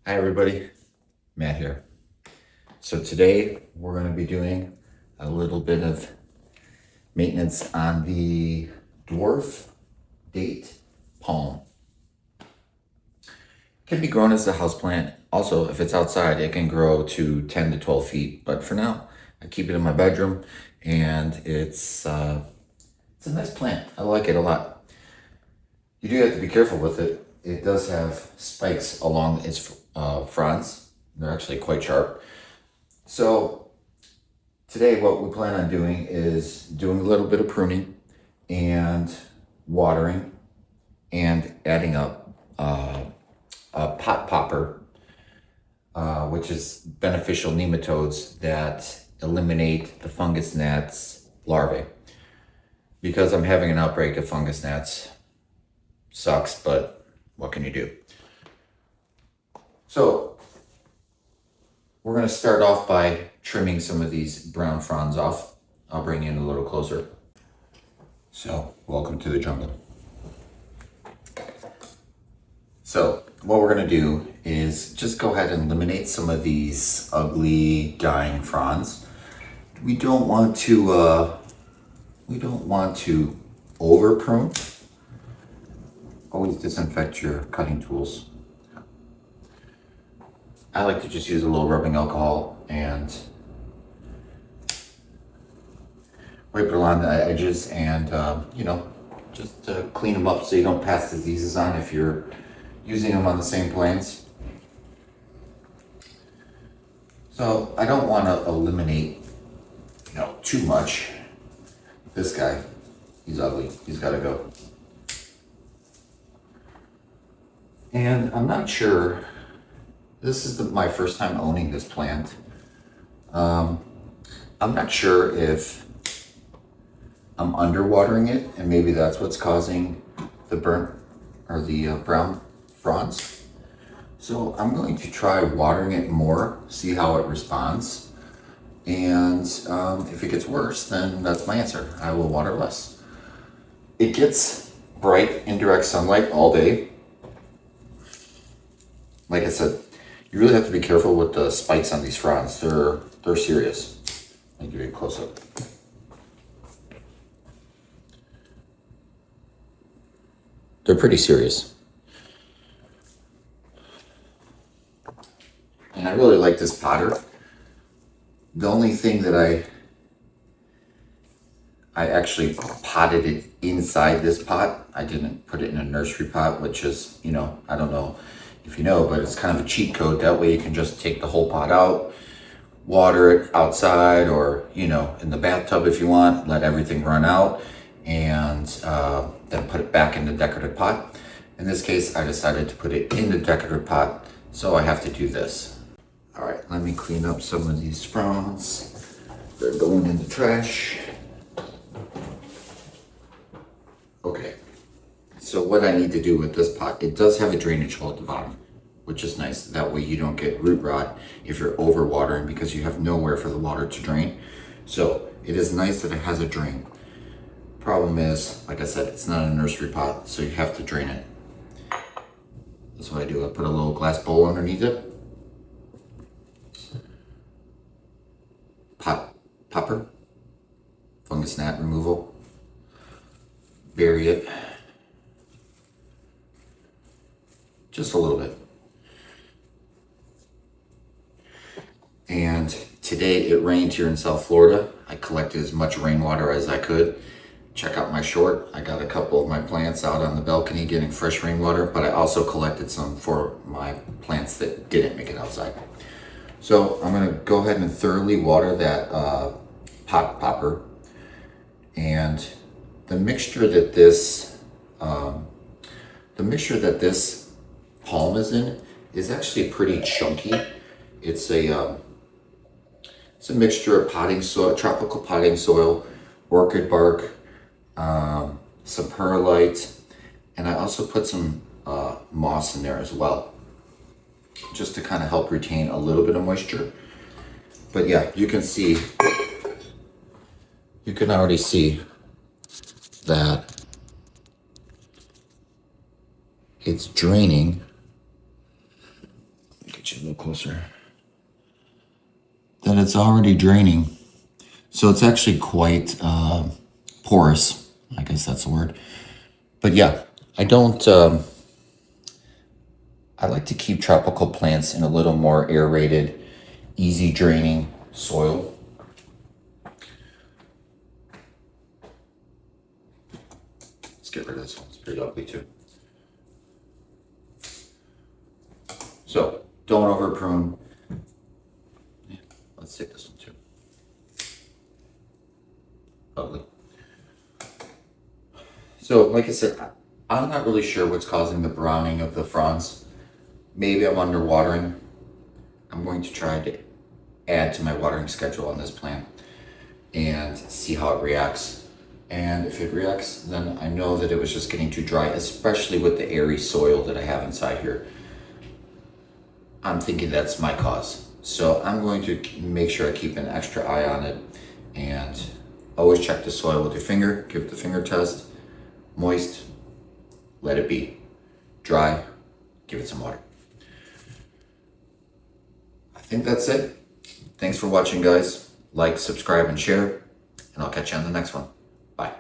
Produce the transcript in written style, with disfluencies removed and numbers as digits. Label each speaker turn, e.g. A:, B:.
A: Hi everybody, Matt here. So today we're going to be doing a little bit of maintenance on the dwarf date palm. It can be grown as a houseplant. Also, if it's outside, it can grow to 10 to 12 feet. But for now, I keep it in my bedroom, and it's a nice plant. I like it a lot. You do have to be careful with it. It does have spikes along its fronds. They're actually quite sharp. So today what we plan on doing is doing a little bit of pruning and watering and adding up a pot popper, which is beneficial nematodes that eliminate the fungus gnats larvae. Because I'm having an outbreak of fungus gnats, sucks, but what can you do? So we're going to start off by trimming some of these brown fronds off. I'll bring you in a little closer. So, welcome to the jungle. So, what we're going to do is just go ahead and eliminate some of these ugly dying fronds. We don't want to over prune. Always disinfect your cutting tools. I like to just use a little rubbing alcohol and wipe it along the edges and, just to clean them up so you don't pass diseases on if you're using them on the same plants. So I don't want to eliminate, too much. This guy, he's ugly. He's got to go. And I'm not sure. This is my first time owning this plant. I'm not sure if I'm underwatering it, and maybe that's what's causing the burnt or the brown fronds. So I'm going to try watering it more, see how it responds. And if it gets worse, then that's my answer. I will water less. It gets bright indirect sunlight all day. Like I said, you really have to be careful with the spikes on these fronds. They're serious. Let me give you a close up. They're pretty serious. And I really like this potter. The only thing that I actually potted it inside this pot. I didn't put it in a nursery pot, which is, I don't know if you know, but it's kind of a cheat code. That way you can just take the whole pot out, water it outside or, in the bathtub if you want, let everything run out, and then put it back in the decorative pot. In this case, I decided to put it in the decorative pot, so I have to do this. All right, let me clean up some of these fronds. They're going in the trash. Okay, so what I need to do with this pot, it does have a drainage hole at the bottom, which is nice. That way you don't get root rot if you're over watering because you have nowhere for the water to drain. So it is nice that it has a drain. Problem is, like I said, it's not a nursery pot, so you have to drain it. That's what I do. I put a little glass bowl underneath it. Popper, fungus gnat removal. Bury it. Just a little bit. And today it rained here in South Florida. I collected as much rainwater as I could. Check out my short. I got a couple of my plants out on the balcony getting fresh rainwater, but I also collected some for my plants that didn't make it outside. So I'm gonna go ahead and thoroughly water that pot popper. And the mixture that this palm is in is actually pretty chunky. It's a mixture of potting soil, tropical potting soil, orchid bark, some perlite, and I also put some moss in there as well, just to kind of help retain a little bit of moisture. But yeah, you can already see that it's draining. get you a little closer. That it's already draining. So it's actually quite porous. I guess that's the word. But yeah, I don't, I like to keep tropical plants in a little more aerated, easy draining soil. Let's get rid of this one. It's pretty ugly too. So don't over prune. Yeah, let's take this one too. Ugly. So like I said, I'm not really sure what's causing the browning of the fronds. Maybe I'm underwatering. I'm going to try to add to my watering schedule on this plant and see how it reacts. And if it reacts, then I know that it was just getting too dry, especially with the airy soil that I have inside here. I'm thinking that's my cause. So I'm going to make sure I keep an extra eye on it, and always check the soil with your finger, give it the finger test. Moist, let it be. Dry, give it some water. I think that's it. Thanks for watching, guys. Like, subscribe, and share, and I'll catch you on the next one. Bye.